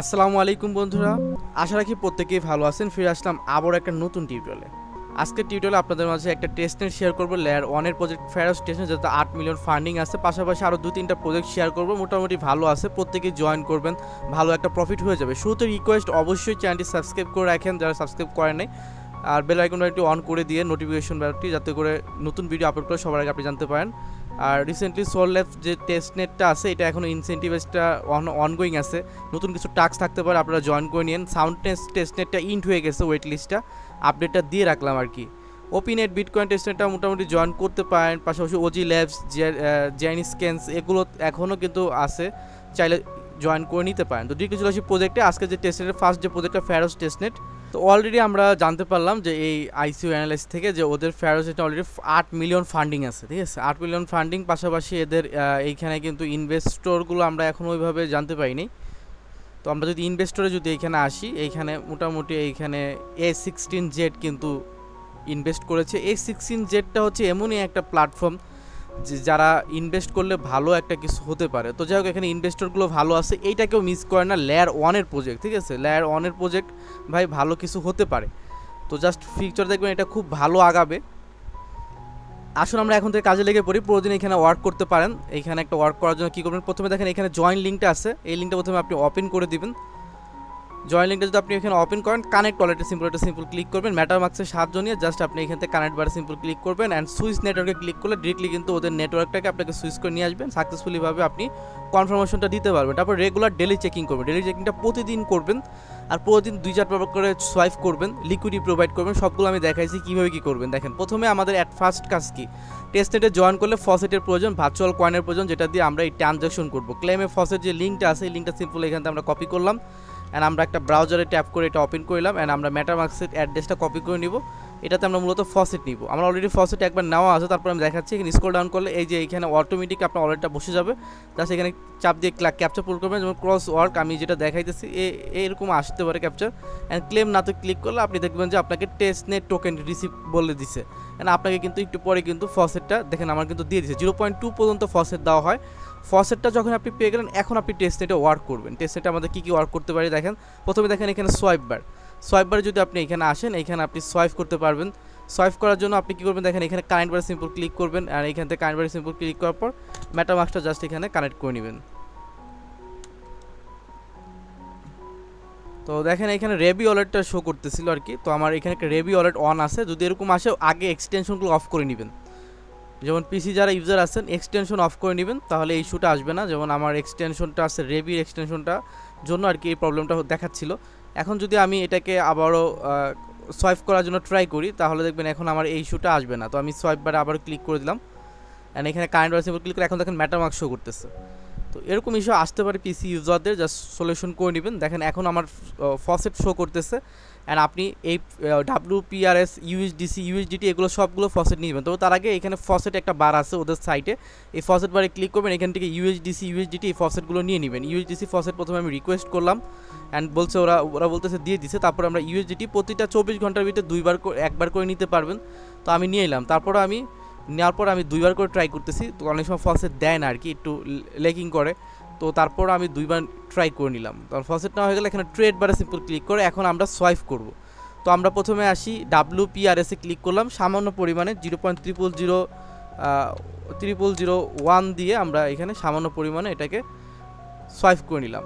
আসসালামু আলাইকুম বন্ধুরা, আশা রাখি প্রত্যেকেই ভালো আছেন। ফিরে আসলাম আবার একটা নতুন টিউটোরিয়ালে। আজকের টিউটোরিয়ালে আপনাদের মাঝে একটা টেস্টনেট শেয়ার করবো, লেয়ার 1 এর প্রজেক্ট ফেরাস টেস্টনেট, যাতে 8 মিলিয়ন ফান্ডিং আছে। পাশাপাশি আরও 2-3টা প্রজেক্ট শেয়ার করবো, মোটামুটি ভালো আছে, প্রত্যেকেই জয়েন করবেন, ভালো একটা প্রফিট হয়ে যাবে। শুরুতে রিকোয়েস্ট, অবশ্যই চ্যানেলটি সাবস্ক্রাইব করে রাখেন যারা সাবস্ক্রাইব করেন নাই, আর বেল আইকনটা একটু অন করে দিয়ে নোটিফিকেশন বেলটি, যাতে করে নতুন ভিডিও আপলোড করে সবার আগে আপনি জানতে পারেন। আর রিসেন্টলি সোললেফ যে টেস্টনেটটা আছে, এটা এখনও ইনসেন্টিভসটা অনগোয়িং আছে, নতুন কিছু টাস্ক থাকতে পারে, আপনারা জয়েন করে নিন। সাউন্ড টেস্টনেটটা ইন্ট হয়ে গেছে, ওয়েট লিস্টটা আপডেটটা দিয়ে রাখলাম আর কি। ওপিনেট বিটকয়েন টেস্টনেটটা মোটামুটি জয়েন করতে পারেন। পাশাপাশি ওজি ল্যাবস, জেনি স্ক্যান্স, এগুলো এখনও কিন্তু আছে, চাইলে জয়েন করে নিতে পারেন। তো ডিগ্রি চলে আসি প্রজেক্টে। আজকে যে টেস্টনেটের ফার্স্ট যে প্রজেক্টটা ফ্যারোস টেস্টনেট, তো অলরেডি আমরা জানতে পারলাম যে এই আইসিইউ অ্যানালাইসিস থেকে যে ওদের ফ্যারোস এটা অলরেডি 8 মিলিয়ন ফান্ডিং আছে, ঠিক আছে। 8 মিলিয়ন ফান্ডিং, পাশাপাশি এদের এইখানে কিন্তু ইনভেস্টরগুলো আমরা এখন ওইভাবে জানতে পারিনি। তো আমরা যদি ইনভেস্টরে যদি এইখানে আসি, এইখানে মোটামুটি এইখানে A16Z কিন্তু ইনভেস্ট করেছে। A16Zটা হচ্ছে এমনই একটা প্ল্যাটফর্ম যে যারা ইনভেস্ট করলে ভালো একটা কিছু হতে পারে। তো যাই হোক, এখানে ইনভেস্টরগুলো ভালো আছে, এইটাকেও মিস করে না। লেয়ার 1 এর প্রজেক্ট, ঠিক আছে, লেয়ার 1 এর প্রজেক্ট ভাই, ভালো কিছু হতে পারে। তো জাস্ট ফিউচার দেখবেন এটা খুব ভালো আগাবে। আসুন আমরা এখন থেকে কাজে লেগে পড়ি। প্রতিদিন এখানে ওয়ার্ক করতে পারেন। এইখানে একটা ওয়ার্ক করার জন্য কী করবেন, প্রথমে দেখেন এখানে জয়েন লিঙ্কটা আছে, এই লিঙ্কটা প্রথমে আপনি ওপেন করে দিবেন। জয়েন লিঙ্কটা যদি আপনি এখানে ওপেন করেন, কানেক্ট ওয়ালেটে সিম্পল ক্লিক করবেন। ম্যাটারমাক্সের সাহায্য নিয়ে জাস্ট আপনি এখান থেকে কানেক্ট বারে সিম্পল ক্লিক করবেন, অ্যান্ড সুইচ নেটওয়ার্কে ক্লিক করলে ডিরেক্টলি কিন্তু ওদের নেটওয়ার্কটাকে আপনাকে সুইচ করে নিয়ে আসবেন। সাকসেসফুলিভাবে আপনি কনফার্মেশনটা দিতে পারবেন। তারপর রেগুলার ডেলি চেকিং করবেন, ডেলি চেকিংটা প্রতিদিন করবেন, আর প্রতিদিন 2-4 বার করে সোয়াইপ করবেন, লিকুইডিটি প্রোভাইড করবেন। সবগুলো আমি দেখাইছি কীভাবে কী করবেন। দেখেন প্রথমে আমাদের অ্যাট ফার্স্ট কাজ কি, টেস্টনেটে জয়েন করলে ফসেটের প্রয়োজন, ভার্চুয়াল কয়েনের প্রয়োজন, যেটা দিয়ে আমরা এই ট্রানজাকশন করবো। ক্লেমে ফসেট যে লিঙ্কটা আছে, এই লিঙ্কটা সিম্পল এখান থেকে আমরা কপি করলাম, অ্যান্ড আমরা একটা ব্রাউজারে ট্যাপ করে এটা ওপেন করলাম, অ্যান্ড আমরা ম্যাটারমাক্সের অ্যাড্রেসটা কপি করে নিব। এটাতে আমরা মূলত ফসেট নিব। আমরা অলরেডি ফসেট একবার নেওয়া আছে, তারপর আমি দেখাচ্ছি। এখানে স্ক্রল ডাউন করলে এই যে এখানে অটোমেটিক আপনার ওয়ালেটটা বসে যাবে। জাস্ট এখানে চাপ দিয়ে ক্যাপচার পুল করবেন, যেমন ক্রস ওয়ার্ক আমি যেটা দেখাইতেছি এরকম আসতে পারে ক্যাপচার। অ্যান্ড ক্লেম নাতে ক্লিক করলে আপনি দেখবেন যে আপনাকে টেস্টনেট টোকেন রিসিভ বলে দিছে, অ্যান্ড আপনাকে কিন্তু একটু পরে কিন্তু ফসেটটা দেখেন আমার কিন্তু দিয়ে দিচ্ছে। 0.2 পর্যন্ত ফসেট দেওয়া হয়। ফসেটটা যখন আপনি পেয়ে গেলেন, এখন আপনি টেস্টনেটে ওয়ার্ক করবেন। টেস্টনেটে আমাদের কী ওয়ার্ক করতে পারি দেখেন। প্রথমে দেখেন এখানে সোয়াইপ বারে যদি আপনি এখানে আসেন, এখানে আপনি সোয়াইপ করতে পারবেন। সোয়াইপ করার জন্য আপনি কী করবেন দেখেন, এখানে কানেক্ট বারে সিম্পল ক্লিক করবেন, আর এখান থেকে কানেক্ট বারে সিম্পল ক্লিক করার পর ম্যাটারমাক্সটা জাস্ট এখানে কানেক্ট করে নেবেন। তো দেখেন এখানে রেবি ওয়ালেটটা শো করতেছিল আর কি। তো আমার এখানে একটা রেবি ওয়ালেট অন আছে। যদি এরকম আসে, আগে এক্সটেনশনগুলো অফ করে নেবেন। যেমন পিসি যারা ইউজার আছেন, এক্সটেনশন অফ করে নেবেন, তাহলে এই ইস্যুটা আসবে না। যেমন আমার এক্সটেনশনটা আছে, রেবির এক্সটেনশনটা জন্য আর কি এই প্রবলেমটা দেখাচ্ছিল। এখন যদি আমি এটাকে আবারও সোয়াইপ করার জন্য ট্রাই করি, তাহলে দেখবেন এখন আমার এই ইস্যুটা আসবে না। তো আমি সোয়াইপ বারে আবার ক্লিক করে দিলাম, অ্যান্ড এখানে কারেন্ট বারে সিম্পল ক্লিক করে এখন দেখেন ম্যাটারমার্ক শো করতেছে। তো এরকম ইস্যু আসতে পারে পিসি ইউজারদের, জাস্ট সলিউশন করে নেবেন। দেখেন এখন আমার ফসেট শো করতেছে, অ্যান্ড আপনি এই WPRS, ইউএসডিটি এগুলো সবগুলো ফসেট নিয়ে নেবেন। তো তার আগে এখানে ফসেট একটা বার আছে ওদের সাইটে, এই ফসেট বারে ক্লিক করবেন, এখান থেকে ইউএসডিটি এই ফসেটগুলো নিয়ে নেবেন। ইউএসডিসি ফসেট প্রথমে আমি রিকোয়েস্ট করলাম, অ্যান্ড বলছে ওরা বলতেছে দিয়ে দিছে। তারপর আমরা ইউএসডিটি প্রতিটা 24 ঘন্টার ভিতরে একবার করে নিতে পারবেন। তো আমি নিয়ে এলাম, তারপর আমি নেওয়ার পর আমি 2বার করে ট্রাই করতেছি। তো অনেক সময় ফসেট দেয় না আর কি, একটু লেকিং করে। তো তারপর আমি 2বার ট্রাই করে নিলাম। তখন ফসেট না হয়ে গেলে এখানে ট্রেড বারে সিম্পল ক্লিক করে এখন আমরা সোয়াইপ করব। তো আমরা প্রথমে আসি WPRS-এ ক্লিক করলাম, সামান্য পরিমাণে 0.0001 দিয়ে আমরা এখানে সামান্য পরিমাণে এটাকে সোয়াইপ করে নিলাম।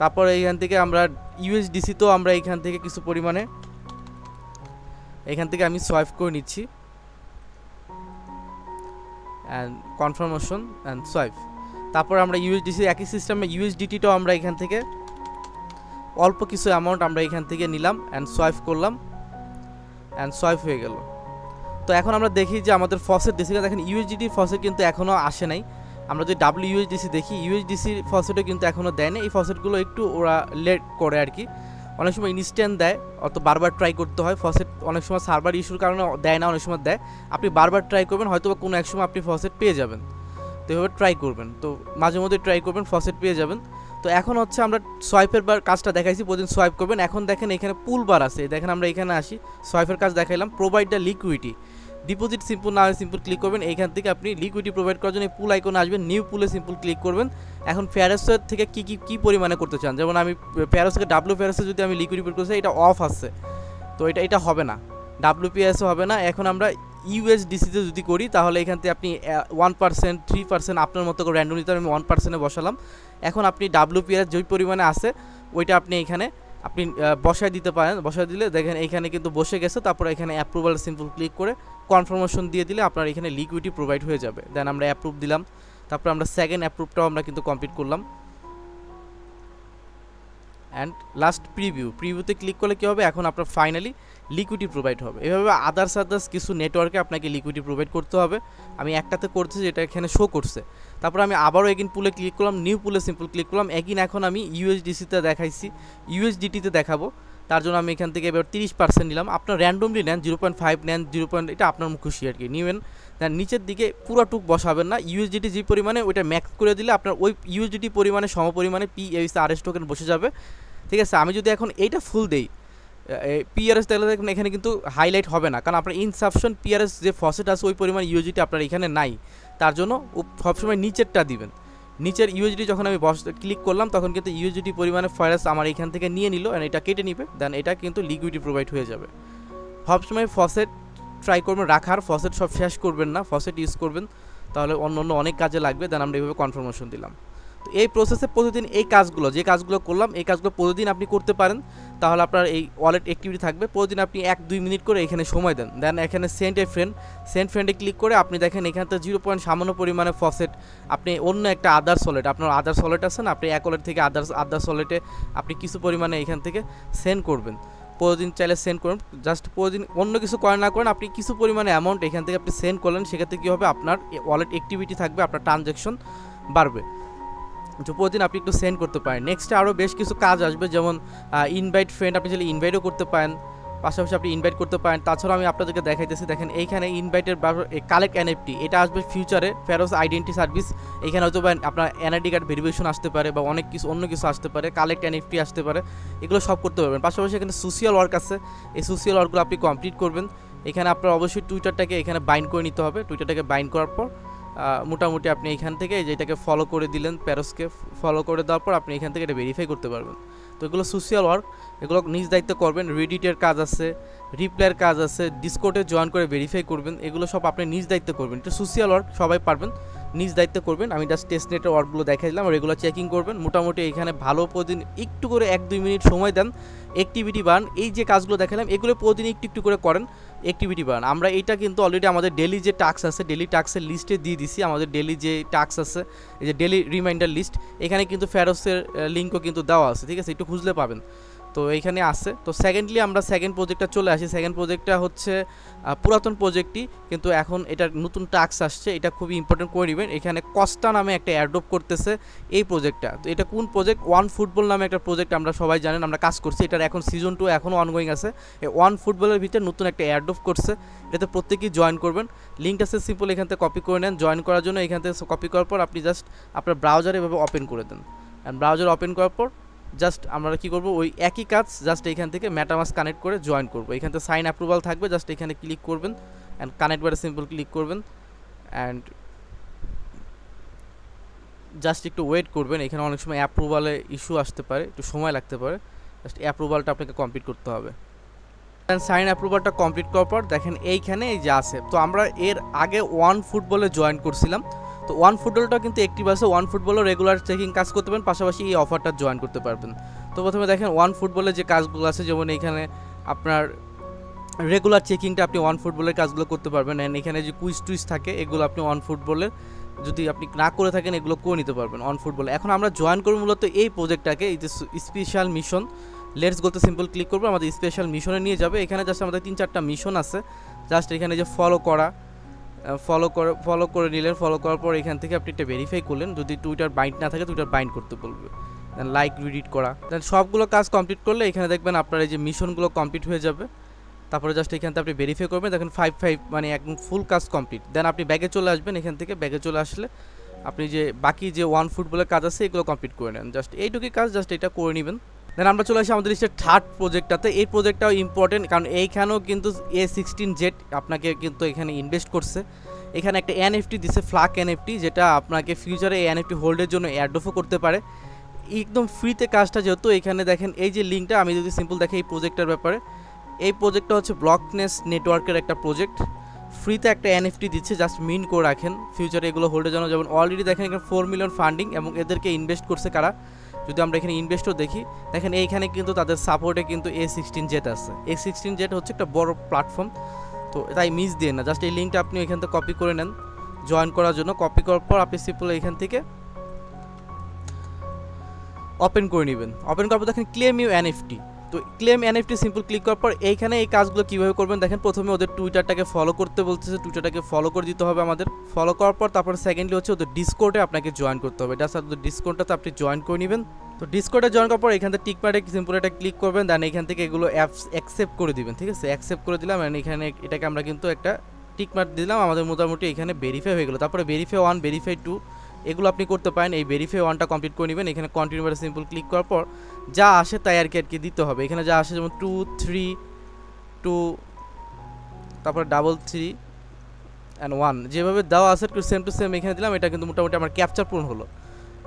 তারপর এইখান থেকে আমরা ইউএসডিসি তো আমরা এইখান থেকে কিছু পরিমাণে এখান থেকে আমি সোয়াইপ করে নিচ্ছি, অ্যান্ড কনফার্মেশন অ্যান্ড সোয়াইপ। তারপর আমরা ইউএসডিসি একই সিস্টেমে ইউএসডিটিটাও আমরা এখান থেকে অল্প কিছু অ্যামাউন্ট আমরা এখান থেকে নিলাম, অ্যান্ড সোয়াইপ করলাম, অ্যান্ড সোয়াইপ হয়ে গেল। তো এখন আমরা দেখি যে আমাদের ফসেট দিছি, দেখেন ইউএসডিটি ফসেট কিন্তু এখনও আসে নাই। আমরা যদি WUSDC দেখি, ইউএসডিসির ফসেটও কিন্তু এখনও দেয় না। এই ফসেটগুলো একটু ওরা লেট করে আর কি, অনেক সময় ইনস্ট্যান্ট দেয়, অত বারবার ট্রাই করতে হয়। ফসেট অনেক সময় সার্ভার ইস্যুর কারণে দেয় না, অনেক সময় দেয়। আপনি বারবার ট্রাই করবেন, হয়তো বা কোনো এক সময় আপনি ফসেট পেয়ে যাবেন। তো এভাবে ট্রাই করবেন, তো মাঝে মধ্যে ট্রাই করবেন, ফসেট পেয়ে যাবেন। তো এখন হচ্ছে আমরা সোয়াইপের বার কাজটা দেখাইছি, প্রতিদিন সোয়াইপ করবেন। এখন দেখেন এখানে পুল বার আছে, দেখেন আমরা এখানে আসি, সোয়াইপের কাজ দেখাইলাম, provide the liquidity. Deposit simple না সিম্পল ক্লিক করবেন, এইখান থেকে আপনি লিকুইডিটি প্রোভাইড করার জন্য পুল আইকনে আসবেন, নিউ পুলে সিম্পল ক্লিক করবেন। এখন ফেরাসের থেকে কী পরিমাণে করতে চান, যেমন আমি ফেরাস থেকে ফেরাসে যদি আমি লিকুইডিটি প্রোভাইড করতে চাই এটা অফ আছে, তো এটা হবে না, WPSও হবে না। এখন আমরা USDCতে যদি করি তাহলে এখান থেকে আপনি 1%, 3% আপনার মতো করে র্যান্ডম নিতে, আমি 1%-এ বসালাম। এখন আপনি WPS যেই পরিমাণে আছে ওইটা আপনি এখানে আপনি বসায় দিতে পারেন, বসায় দিলে দেখেন এইখানে কিন্তু বসে গেছে। তারপর এখানে অ্যাপ্রুভাল সিম্পল ক্লিক করে কনফার্মেশন দিয়ে দিলে আপনার এখানে লিকুইডিটি প্রোভাইড হয়ে যাবে। দেন আমরা অ্যাপ্রুভ দিলাম, তারপর আমরা সেকেন্ড অ্যাপ্রুভটাও আমরা কিন্তু কমপ্লিট করলাম। অ্যান্ড লাস্ট প্রিভিউতে ক্লিক করলে কী হবে, এখন আপনার ফাইনালি লিকুইডিটি প্রোভাইড হবে। এভাবে আদার্স কিছু নেটওয়ার্কে আপনাকে লিকুইডিটি প্রোভাইড করতে হবে। আমি একটাতে করছি যেটা এখানে শো করছে। তারপর আমি আবারও এগিন পুলে ক্লিক করলাম, নিউ পুলে সিম্পল ক্লিক করলাম। এখন আমি USDCতে দেখাইছি, USDTতে দেখাবো, তার জন্য আমি এখান থেকে এবার 30% নিলাম। আপনার র্যান্ডমলি নেন, 0.5 নেন, 0. এটা আপনার খুশি আর কি নেবেন। দেন নিচের দিকে পুরোটুক বসাবেন না, USDT যে পরিমাণে ওইটা ম্যাক্স করে দিলে আপনার ওই USDT পরিমাণে সমপরিমাণে PRS টোকেন বসে যাবে। ঠিক আছে, আমি যদি এখন এইটা ফুল দেই PRS তাহলে দেখুন এখানে কিন্তু হাইলাইট হবে না, কারণ আপনার ইনসাফিশিয়েন্ট PRS যে ফসেট আছে ওই পরিমাণ USDT আপনার এখানে নাই। তার জন্য সবসময় নিচেরটা দিবেন। নিচের USDT যখন আমি ক্লিক করলাম তখন কিন্তু USDT পরিমাণে ফয়েরাস আমার এখান থেকে নিয়ে নিল, এটা কেটে নিবে। দেন এটা কিন্তু লিকুইডিটি প্রোভাইড হয়ে যাবে। সবসময় ফসেট ট্রাই করবেন রাখার, ফসেট সব শেষ করবেন না, ফসেট ইউজ করবেন, তাহলে অন্য অনেক কাজে লাগবে। দেন আমরা এইভাবে কনফার্মেশন দিলাম। তো এই প্রসেসে প্রতিদিন এই কাজগুলো যে কাজগুলো করলাম এই কাজগুলো প্রতিদিন আপনি করতে পারেন, তাহলে আপনার এই ওয়ালেট অ্যাক্টিভিটি থাকবে। প্রতিদিন আপনি 1-2 মিনিট করে এখানে সময় দেন। দেন এখানে সেন্ড ফ্রেন্ডে ক্লিক করে আপনি দেখেন এখান থেকে 0. সামান্য পরিমাণে ফসেট আপনি অন্য একটা আদার্স ওয়ালেট, আপনার আদার্স ওয়ালেট আছে না, আপনি এক ওয়ালেট থেকে আদার্স ওয়ালেটে আপনি কিছু পরিমাণে এখান থেকে সেন্ড করবেন। প্রতিদিন চাইলে সেন্ড করুন, জাস্ট প্রতিদিন অন্য কিছু করেন না করেন আপনি কিছু পরিমাণে অ্যামাউন্ট এখান থেকে আপনি সেন্ড করলেন, সেক্ষেত্রে কী হবে আপনার ওয়ালেট অ্যাক্টিভিটি থাকবে, আপনার ট্রানজ্যাকশন বাড়বে। তো প্রতিদিন আপনি একটু সেন্ড করতে পারেন। নেক্সটে আরও বেশ কিছু কাজ আসবে, যেমন ইনভাইট ফ্রেন্ড, আপনি চাইলে ইনভাইটও করতে পারেন, পাশাপাশি আপনি ইনভাইট করতে পারেন। তাছাড়াও আমি আপনাদেরকে দেখাইতেছি, দেখেন এইখানে ইনভাইটের কালেক্ট NFT এটা আসবে ফিউচারে, ফেরোস আইডেন্টি সার্ভিস। এখানে হয়তো বা আপনার NID কার্ড ভেরিফিকেশন আসতে পারে বা অন্য কিছু আসতে পারে, কালেক্ট NFT আসতে পারে, এগুলো সব করতে পারবেন। পাশাপাশি এখানে সোশিয়াল ওয়ার্ক আছে, এই সোশিয়াল ওয়ার্কগুলো আপনি কমপ্লিট করবেন। এখানে আপনার অবশ্যই টুইটারটাকে এখানে বাইন্ড করে নিতে হবে। টুইটারটাকে বাইন্ড করার পর মোটামুটি আপনি এখান থেকে যেটাকে ফলো করে দিলেন, প্যারোসকে ফলো করে দেওয়ার পর আপনি এখান থেকে এটা ভেরিফাই করতে পারবেন। তো এগুলো সোশিয়াল ওয়ার্ক, এগুলো নিজ দায়িত্ব করবেন। রেডিটের কাজ আছে, রিপ্লাইয়ের কাজ আছে, ডিসকর্ডে জয়েন করে ভেরিফাই করবেন, এগুলো সব আপনি নিজ দায়িত্ব করবেন। এটা সোশিয়াল ওয়ার্ক সবাই পারবেন, নিজ দায়িত্ব করবেন। আমি জাস্ট টেস্টনেটের ওয়ার্কগুলো দেখাইলাম, রেগুলার চেকিং করবেন। মোটামুটি এখানে ভালো প্রতিদিন একটু করে 1-2 মিনিট সময় দেন, অ্যাক্টিভিটি বাড়ান। এই যে কাজগুলো দেখালাম এগুলো প্রতিদিন একটু করে করেন, অ্যাক্টিভিটি বাড়ান। আমরা এইটা কিন্তু অলরেডি আমাদের ডেলি যে টাস্ক আছে, ডেলি টাস্কের লিস্টে দিয়ে দিছি। আমাদের ডেলি যে টাস্ক আছে, এই যে ডেলি রিমাইন্ডার লিস্ট, এখানে কিন্তু ফেরোসের লিঙ্কও কিন্তু দেওয়া আছে, ঠিক আছে, একটু খুঁজলে পাবেন। তো এইখানে আছে। তো সেকেন্ডলি আমরা সেকেন্ড প্রজেক্টটা চলে আসি। সেকেন্ড প্রজেক্টটা হচ্ছে পুরাতন প্রজেক্টই, কিন্তু এখন এটার নতুন টাস্ক আসছে, এটা খুবই ইম্পর্টেন্ট করে নেবেন। এখানে কস্টা নামে একটা অ্যাডপ্ট করতেছে এই প্রজেক্টটা। তো এটা কোন প্রজেক্ট? ওয়ান ফুটবল নামে একটা প্রজেক্ট, আমরা সবাই জানেন, আমরা কাজ করছি। এটার এখন সিজন 2 এখনও অনগোয়িং আছে। এই ওয়ান ফুটবলের ভিতরে নতুন একটা অ্যাডপ্ট করছে, এটাতে প্রত্যেকেই জয়েন করবেন। লিঙ্ক আছে, সিম্পল এখান থেকে কপি করে নেন। জয়েন করার জন্য এখান থেকে কপি করার পর আপনি জাস্ট আপনার ব্রাউজারে এভাবে ওপেন করে দেন। অ্যান্ড ব্রাউজার ওপেন করার পর জাস্ট আমরা কী করবো, ওই একই কাজ জাস্ট এখান থেকে মেটামাস্ক কানেক্ট করে জয়েন করবো। এখান থেকে সাইন অ্যাপ্রুভাল থাকবে, জাস্ট এখানে ক্লিক করবেন অ্যান্ড কানেক্ট বারে সিম্পল ক্লিক করবেন অ্যান্ড জাস্ট একটু ওয়েট করবেন। এখানে অনেক সময় অ্যাপ্রুভালে ইস্যু আসতে পারে, একটু সময় লাগতে পারে। জাস্ট অ্যাপ্রুভালটা আপনাকে কমপ্লিট করতে হবে। সাইন অ্যাপ্রুভালটা কমপ্লিট করার পর দেখেন এইখানে এই যে আছে। তো আমরা এর আগে ওয়ান ফুটবলে জয়েন করছিলাম, তো ওয়ান ফুটবলটা কিন্তু অ্যাক্টিভ আছে। ওয়ান ফুটবলও রেগুলার চেকিং কাজ করতে পারেন, পাশাপাশি এই অফারটা জয়েন করতে পারবেন। তো প্রথমে দেখেন ওয়ান ফুটবলের যে কাজগুলো আছে, যেমন এখানে আপনার রেগুলার চেকিংটা আপনি ওয়ান ফুটবলের কাজগুলো করতে পারবেন। অ্যান্ড এখানে যে কুইজ টুইজ থাকে এগুলো আপনি ওয়ান ফুটবলের যদি আপনি না করে থাকেন এগুলো করে নিতে পারবেন ওয়ান ফুটবলে। এখন আমরা জয়েন করব মূলত এই প্রজেক্টটাকে, এই যে স্পেশাল মিশন। লেটস গোতে সিম্পল ক্লিক করবো, আমাদের স্পেশাল মিশনে নিয়ে যাবে। এখানে জাস্ট আমাদের 3-4টা মিশন আছে। জাস্ট এখানে যে ফলো করে নিলেন। ফলো করার পর এখান থেকে আপনি এটা ভেরিফাই করলেন। যদি টুইটার বাইন্ড না থাকে টুইটার বাইন্ড করতে বলবে। দেন লাইক রিডিট করা, দেন সবগুলো কাজ কমপ্লিট করলে এখানে দেখবেন আপনার এই যে মিশনগুলো কমপ্লিট হয়ে যাবে। তারপরে জাস্ট এখান থেকে আপনি ভেরিফাই করবেন, দেখেন 5 মানে একদম ফুল কাজ কমপ্লিট। দেন আপনি ব্যাগে চলে আসবেন। এখান থেকে ব্যাগে চলে আসলে আপনি যে বাকি যে ওয়ান ফুটবলের কাজ আছে এগুলো কমপ্লিট করে নেন। জাস্ট এইটুকুই কাজ, জাস্ট এটা করে নেবেন। দেন আমরা চলে আসি আমাদের লিস্টের থার্ড প্রজেক্টটাতে। এই প্রজেক্টটাও ইম্পর্টেন্ট, কারণ এইখানেও কিন্তু A16Z আপনাকে কিন্তু এখানে ইনভেস্ট করছে। এখানে একটা এনএফটি দিছে, ফ্লাক এনএফটি, যেটা আপনাকে ফিউচারে এই এনএফটি হোল্ডের জন্য অ্যাডফও করতে পারে একদম ফ্রিতে কাজটা। যেহেতু এখানে দেখেন এই যে লিঙ্কটা, আমি যদি সিম্পল দেখি এই প্রজেক্টের ব্যাপারে, এই প্রজেক্টটা হচ্ছে ব্লকনেস নেটওয়ার্কের একটা প্রজেক্ট। ফ্রিতে একটা এনএফটি দিচ্ছে, জাস্ট মিন করে রাখেন ফিউচারে এগুলো হোল্ডের জন্য। যেমন অলরেডি দেখেন এখানে 4 মিলিয়ন ফান্ডিং, এবং এদেরকে ইনভেস্ট করছে কারা, যদি আমরা এখানে ইনভেস্টও দেখি, দেখেন এইখানে কিন্তু তাদের সাপোর্টে কিন্তু A16Z আছে। A16Z হচ্ছে একটা বড় প্ল্যাটফর্ম, তো তাই মিস দিয়ে না। জাস্ট এই লিঙ্কটা আপনি এখান থেকে কপি করে নেন জয়েন করার জন্য। কপি করার পর আপনি সিম্পল এখান থেকে ওপেন করে নেবেন। ওপেন করার পর দেখেন ক্লেম ইউ এনএফটি। তো ক্লেম এনএফটি সিম্পল ক্লিক করার পর এইখানে এই কাজগুলো কীভাবে করবেন দেখেন। প্রথমে ওদের টুইটারটাকে ফলো করতে বলতেছে, টুইটারটাকে ফলো করে দিতে হবে আমাদের। ফলো করার পর তারপর সেকেন্ডলি হচ্ছে ওদের ডিসকর্ডে আপনাকে জয়েন করতে হবে। জাস্ট ওদের ডিসকর্ডটাতে আপনি জয়েন করে নেবেন। তো ডিসকর্ডে জয়েন করার পর এখান থেকে টিক মারে সিম্পল এটা ক্লিক করবেন, দেন এখান থেকে এগুলো অ্যাপস অ্যাকসেপ্ট করে দিবেন। ঠিক আছে, অ্যাকসেপ্ট করে দিলাম, অ্যান্ড এখানে এটাকে আমরা কিন্তু একটা টিক মার দিলাম। আমাদের মোটামুটি এখানে ভেরিফাই হয়ে গেলো। তারপরে ভেরিফাই 1, ভেরিফাই 2 এগুলো আপনি করতে পারেন। এই ভেরিফাই 1টা কমপ্লিট করে নেবেন। এখানে কন্টিনিউ বারে সিম্পল ক্লিক করার পর যা আসে তাই আর কি দিতে হবে। এখানে যা আসে যেমন 2 3 2 তারপর 3 অ্যান্ড 1 যেভাবে দেওয়া আছে সেম টু সেম এখানে দিলাম। এটা কিন্তু মোটামুটি আমার ক্যাপচার পূরণ হলো।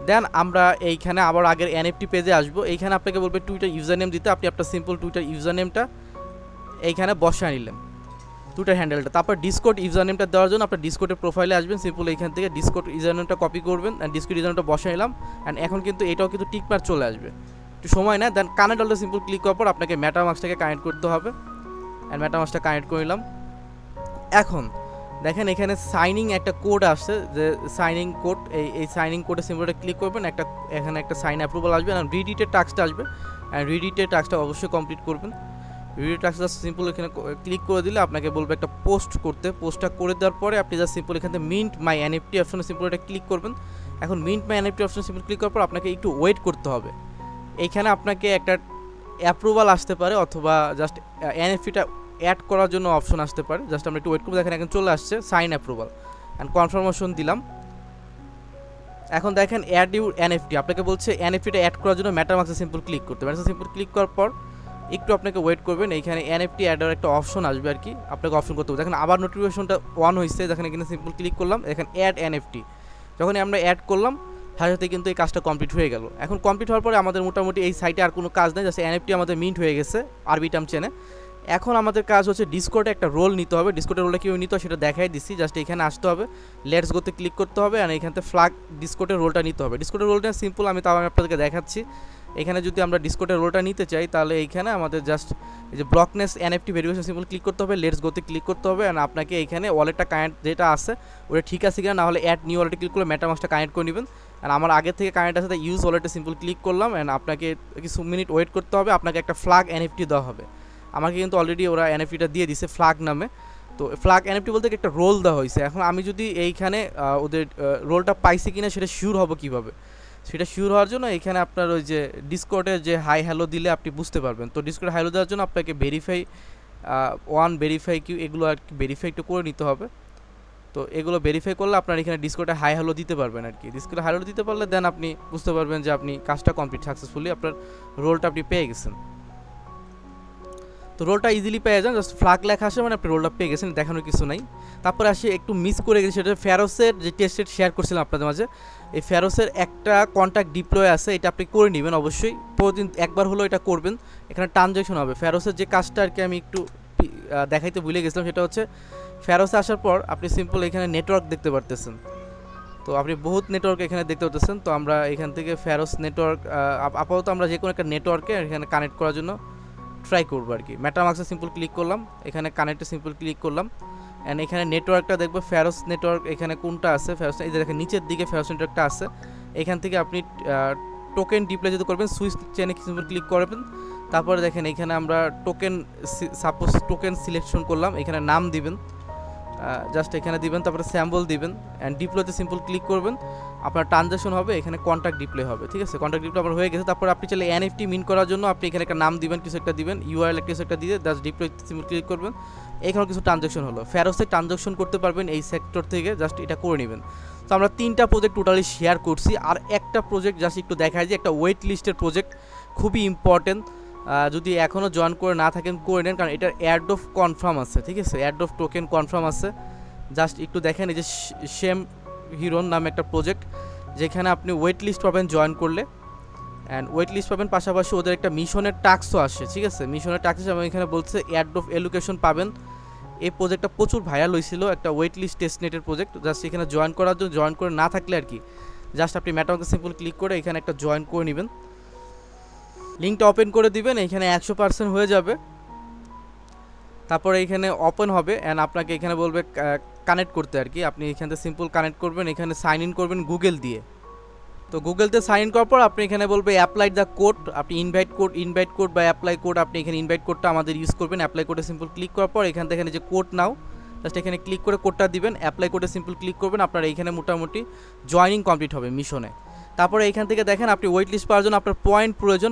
দেন আমরা এইখানে আবার আগের এনএফটি পেজে আসবো। এইখানে আপনাকে বলবে টুইটার ইউজার নেম দিতে। আপনি আপনার সিম্পল টুইটার ইউজার নেমটা এইখানে বসায় নিলেন, টুইটার হ্যান্ডেলটা। তারপর ডিসকর্ড ইউজার নেমটা দেওয়ার জন্য আপনার ডিসকর্ডের প্রোফাইলে আসবেন। সিম্পল এইখান থেকে ডিসকর্ড ইউজার নেমটা কপি করবেন, অ্যান্ড ডিসকর্ড ইউজার নেমটা বসাই নিলাম। অ্যান্ড এখন কিন্তু এটাও কিন্তু টিকমার চলে আসবে, একটু সময় না। দেন কানেক্ট অলটা সিম্পল ক্লিক করার পর আপনাকে মেটামাস্কটাকে কানেক্ট করতে হবে, অ্যান্ড মেটামাস্কটা কানেক্ট করে নিলাম। এখন দেখেন এখানে সাইনিং একটা কোড আসছে, যে সাইনিং কোড, এই সাইনিং কোডে সিম্পলটা ক্লিক করবেন, এখানে একটা সাইন অ্যাপ্রুভাল আসবে, অ্যান্ড রিডিটের টাস্কটা আসবে। অ্যান্ড রিডিটের টাস্কটা অবশ্যই কমপ্লিট করবেন। রিডিট টাস্কটা সিম্পল এখানে ক্লিক করে দিলে আপনাকে বলবে একটা পোস্ট করতে। পোস্টটা করে দেওয়ার পরে আপনি জাস্ট সিম্পল এখান থেকে মিন্ট মাই এনএফটি অপশনে সিম্পল এটা ক্লিক করবেন। এখন মিন্ট মাই এনএফটি অপশনে সিম্পল ক্লিক করার পর আপনাকে একটু ওয়েট করতে হবে। এইখানে আপনাকে একটা অ্যাপ্রুভাল আসতে পারে, অথবা জাস্ট এনএফটিটা অ্যাড করার জন্য অপশন আসতে পারে। জাস্ট আমরা একটু ওয়েট করবো। দেখেন এখন চলে আসছে সাইন অ্যাপ্রুভাল, অ্যান্ড কনফার্মেশন দিলাম। এখন দেখেন অ্যাড ইউর এনএফটি, আপনাকে বলছে এনএফটিটা অ্যাড করার জন্য মেটামাস্কে সিম্পল ক্লিক করতে। মেটামাস্কে সিম্পল ক্লিক করার পর একটু আপনাকে ওয়েট করবেন। এইখানে এনএফটি অ্যাডের একটা অপশন আসবে আর কি, আপনাকে অপশন করতে হবে। দেখেন আবার নোটিফিকেশনটা অন হয়েছে, দেখেন এখানে সিম্পল ক্লিক করলাম, এখানে অ্যাড এনএফটি। যখনই আমরা অ্যাড করলাম সাথে সাথে কিন্তু এই কাজটা কমপ্লিট হয়ে গেল। এখন কমপ্লিট হওয়ার পরে আমাদের মোটামুটি এই সাইটে আর কোনো কাজ নেই, জাস্ট এনএফটি আমাদের মিন্ট হয়ে গেছে আরবিটাম চেনে। এখন আমাদের কাজ হচ্ছে ডিসকর্ডে একটা রোল নিতে হবে। ডিসকর্ডের রোলটা কীভাবে নিতে হয় সেটা দেখাই দিচ্ছি। জাস্ট এখানে আসতে হবে, লেটস গোতে ক্লিক করতে হবে, আর এখান থেকে ফ্ল্যাগ ডিসকর্ডের রোলটা নিতে হবে। ডিসকর্ডের রোলটা সিম্পল, আমি আপনাদেরকে দেখাচ্ছি। এখানে যদি আমরা ডিসকর্ডের রোলটা নিতে চাই তাহলে এইখানে আমাদের জাস্ট এই যে ব্লকনেস এনএফটি ভেরিফিকেশন সিম্পল ক্লিক করতে হবে, লেটস গোতে ক্লিক করতে হবে, আর আপনাকে এইখানে ওয়ালেটটা কানেক্ট যেটা আছে ওটা ঠিক আছে কিনা, না হলে অ্যাড নিউ ওয়ালেটে ক্লিক করে মেটামাস্কটা কানেক্ট করে নেবেন। আর আমার আগে থেকে কানেক্ট আছে তাই ইউজ ওয়ালেটে সিম্পল ক্লিক করলাম, অ্যান্ড আপনাকে কিছু মিনিট ওয়েট করতে হবে। আপনাকে একটা ফ্ল্যাগ এনএফটি দেওয়া হবে। আমাকে কিন্তু অলরেডি ওরা এনএফটিটা দিয়ে দিছে ফ্ল্যাগ নামে। তো ফ্ল্যাগ এনএফটি বলতে একটা রোল দেওয়া হয়েছে। এখন আমি যদি এইখানে ওদের রোলটা পাইছি কিনা সেটা শিওর হবো কীভাবে, সেটা শিওর হওয়ার জন্য এখানে আপনার ওই যে ডিসকর্ডে যে হাই হ্যালো দিলে আপনি বুঝতে পারবেন। তো ডিসকর্ডে হ্যালো দেওয়ার জন্য আপনাকে ভেরিফাই 1, ভেরিফাই কিউ এগুলো আর কি ভেরিফাই একটু করে নিতে হবে। তো এগুলো ভেরিফাই করলে আপনার এখানে ডিসকর্ডে হাই হ্যালো দিতে পারবেন আর কি। ডিসকর্ডে হাই হ্যালো দিতে পারলে দেন আপনি বুঝতে পারবেন যে আপনি কাজটা কমপ্লিট সাকসেসফুলি, আপনার রোলটা আপনি পেয়ে গেছেন। তো রোলটা ইজিলি পেয়ে যান, জাস্ট ফ্ল্যাগ লেখা আসে মানে আপনি রোলটা পেয়ে গেছেন, দেখানোর কিছু নাই। তারপরে আসি একটু মিস করে গেছি, সেটা ফেরোসের যে টেস্টেড শেয়ার করছিলাম আপনাদের মাঝে। এই ফেরোসের একটা কন্ট্যাক্ট ডিপ্লয় আছে, এটা আপনি করে নেবেন অবশ্যই, প্রতিদিন একবার হলো এটা করবেন। এখানে ট্রানজ্যাকশন হবে। ফেরোসের যে কাজটা আর কি আমি একটু দেখাইতে ভুলে গেছিলাম, সেটা হচ্ছে ফেরোসে আসার পর আপনি সিম্পল এখানে নেটওয়ার্ক দেখতে পারতেছেন। তো আপনি বহুত নেটওয়ার্ক এখানে দেখতে পাচ্ছেন। তো আমরা এখান থেকে ফেরোস নেটওয়ার্ক আপাতত আমরা যে কোনো একটা নেটওয়ার্কে এখানে কানেক্ট করার জন্য ট্রাই করবো আর কি। মেটামাস্কে সিম্পল ক্লিক করলাম, এখানে কানেক্টে সিম্পল ক্লিক করলাম, অ্যান্ড এখানে নেটওয়ার্কটা দেখবো ফেরোস নেটওয়ার্ক এখানে কোনটা আছে। ফেরোস এই যে দেখেন নিচের দিকে ফেরোস নেটওয়ার্কটা আছে। এখান থেকে আপনি টোকেন ডিপ্লয় যদি করবেন সুইচ চেনে সিম্পল ক্লিক করবেন। তারপরে দেখেন এখানে আমরা টোকেন সাপোজ টোকেন সিলেকশন করলাম, এখানে নাম দিবেন, জাস্ট এখানে দিবেন, তারপরে স্যাম্পল দিবেন, অ্যান্ড ডিপ্লয়তে সিম্পল ক্লিক করবেন। আপনার ট্রানজ্যাকশন হবে, এখানে কন্ট্যাক্ট ডিপ্লয় হবে। ঠিক আছে, কন্ট্যাক্ট ডিপ্লয় আপনার হয়ে গেছে। তারপর আপনি চাইলে এনএফটি মিন করার জন্য আপনি এখানে একটা নাম দিবেন, কিছু একটা দিবেন, ইউআরএল কিছু একটা দিয়ে জাস্ট ডিপ্লয় সিম্পল ক্লিক করবেন। এখানে কিছু ট্রানজ্যাকশন হলো, ফেরোসে ট্রানজ্যাকশন করতে পারবেন এই সেক্টর থেকে, জাস্ট এটা করে নেবেন। তো আমরা 3টা প্রজেক্ট টোটালি শেয়ার করছি, আর একটা প্রজেক্ট জাস্ট একটু দেখায় যে একটা ওয়েট লিস্টের প্রজেক্ট, খুবই ইম্পর্টেন্ট। যদি এখনও জয়েন করে না থাকেন করে নেন, কারণ এটার এয়ারড্রপ কনফার্ম আছে, ঠিক আছে, এয়ারড্রপ টোকেন কনফার্ম আছে। জাস্ট একটু দেখেন, এই যে শেম হিরোন নামে একটা প্রজেক্ট, যেখানে আপনি ওয়েট লিস্ট পাবেন জয়েন করলে, অ্যান্ড ওয়েট লিস্ট পাবেন, পাশাপাশি ওদের একটা মিশনের টাস্কও আসে, ঠিক আছে, মিশনের টাস্ক এবং এখানে বলছে এয়ারড্রপ এলোকেশন পাবেন। এই প্রজেক্টটা প্রচুর ভাইরাল হয়েছিল, একটা ওয়েট লিস্ট টেস্টনেটের প্রজেক্ট। জাস্ট এখানে জয়েন করার জন্য, জয়েন করে না থাকলে আর কি, জাস্ট আপনি ম্যাটারকে সিম্পল ক্লিক করে এখানে একটা জয়েন করে নেবেন, লিঙ্কটা ওপেন করে দিবেন, এখানে 100% হয়ে যাবে। তারপরে এখানে ওপেন হবে অ্যান্ড আপনাকে এখানে বলবে কানেক্ট করতে আর কি। আপনি এখান থেকে সিম্পল কানেক্ট করবেন, এখানে সাইন ইন করবেন গুগল দিয়ে। তো গুগলতে সাইন ইন করার পর আপনি এখানে বলবে অ্যাপ্লাই দ্য কোড, আপনি ইনভাইট কোড বা অ্যাপ্লাই কোড, আপনি এখানে ইনভাইট কোডটা আমাদের ইউজ করবেন। অ্যাপ্লাই কোডে সিম্পল ক্লিক করার পর এখান থেকে যে কোড নাও, জাস্ট এখানে ক্লিক করে কোডটা দিবেন, অ্যাপ্লাই কোডে সিম্পল ক্লিক করবেন, আপনার এইখানে মোটামুটি জয়নিং কমপ্লিট হবে মিশনে। তারপরে এইখান থেকে দেখেন আপনি ওয়েট লিস্ট পাওয়ার জন্য আপনার পয়েন্ট প্রয়োজন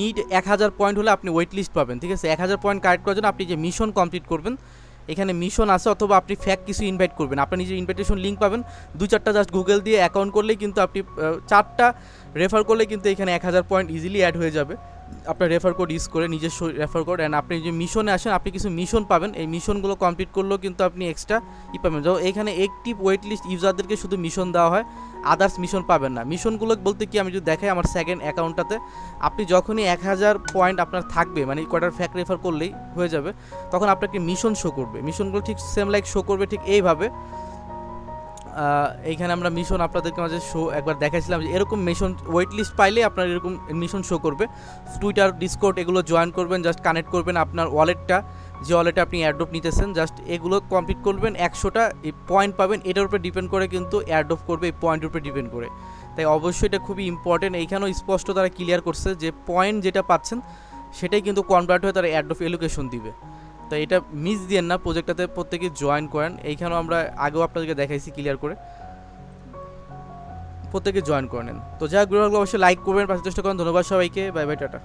নিড 1000 পয়েন্ট হলে আপনি ওয়েট লিস্ট পাবেন, ঠিক আছে। 1000 পয়েন্ট কালেক্ট করার জন্য আপনি যে মিশন কমপ্লিট করবেন, এখানে মিশন আছে, অথবা আপনি ফ্যাক কিছু ইনভাইট করবেন, আপনার নিজের ইনভাইটেশন লিঙ্ক পাবেন, 2-4টা জাস্ট গুগল দিয়ে অ্যাকাউন্ট করলেই কিন্তু আপনি 4টা রেফার করলে কিন্তু এখানে 1000 পয়েন্ট ইজিলি অ্যাড হয়ে যাবে আপনার রেফার কোড ইউজ করে, নিজস্ব রেফার কোড। অ্যান্ড আপনি যে মিশনে আসেন আপনি কিছু মিশন পাবেন, এই মিশনগুলো কমপ্লিট করলেও কিন্তু আপনি এক্সট্রা পাবেন। তো এখানে অ্যাক্টিভ ওয়েট লিস্ট ইউজারদেরকে শুধু মিশন দেওয়া হয়, আদার্স মিশন পাবেন না। মিশনগুলো বলতে কি, আমি যদি দেখাই আমার সেকেন্ড অ্যাকাউন্টটাতে, আপনি যখনই 1000 পয়েন্ট আপনার থাকবে, মানে কোয়ার্টার ফ্যাক রেফার করলেই হয়ে যাবে, তখন আপনাকে মিশন শো করবে। মিশনগুলো ঠিক সেম লাইক শো করবে ঠিক এইভাবে। এইখানে আমরা মিশন আপনাদেরকে মাঝে শো একবার দেখাইছিলাম যে এরকম মিশন ওয়েট লিস্ট পাইলে আপনার এরকম মিশন শো করবে। টুইটার, ডিসকর্ড এগুলো জয়েন করবেন, জাস্ট কানেক্ট করবেন আপনার ওয়ালেটটা, যে ওয়ালেটে আপনি এয়ারড্রপ নিতেছেন, জাস্ট এগুলো কমপ্লিট করবেন, 100টা পয়েন্ট পাবেন। এটার উপরে ডিপেন্ড করে কিন্তু এয়ারড্রপ করবে, এই পয়েন্টের উপরে ডিপেন্ড করে। তাই অবশ্যই এটা খুবই ইম্পর্টেন্ট। এইখানেও স্পষ্ট তারা ক্লিয়ার করছে যে পয়েন্ট যেটা পাচ্ছেন সেটাই কিন্তু কনভার্ট হয়ে তারা এয়ারড্রপ এলোকেশন দিবে। তো এটা মিস দিয়েন না, প্রজেক্টটাতে প্রত্যেকে জয়েন করেন। এইখানেও আমরা আগেও আপনাদেরকে দেখাইছি ক্লিয়ার করে, প্রত্যেকে জয়েন করে নেন। তো যাই হোক, অবশ্যই লাইক করবেন, পাশে চেষ্টা করেন। ধন্যবাদ সবাইকে, বাই বাই, টাটা।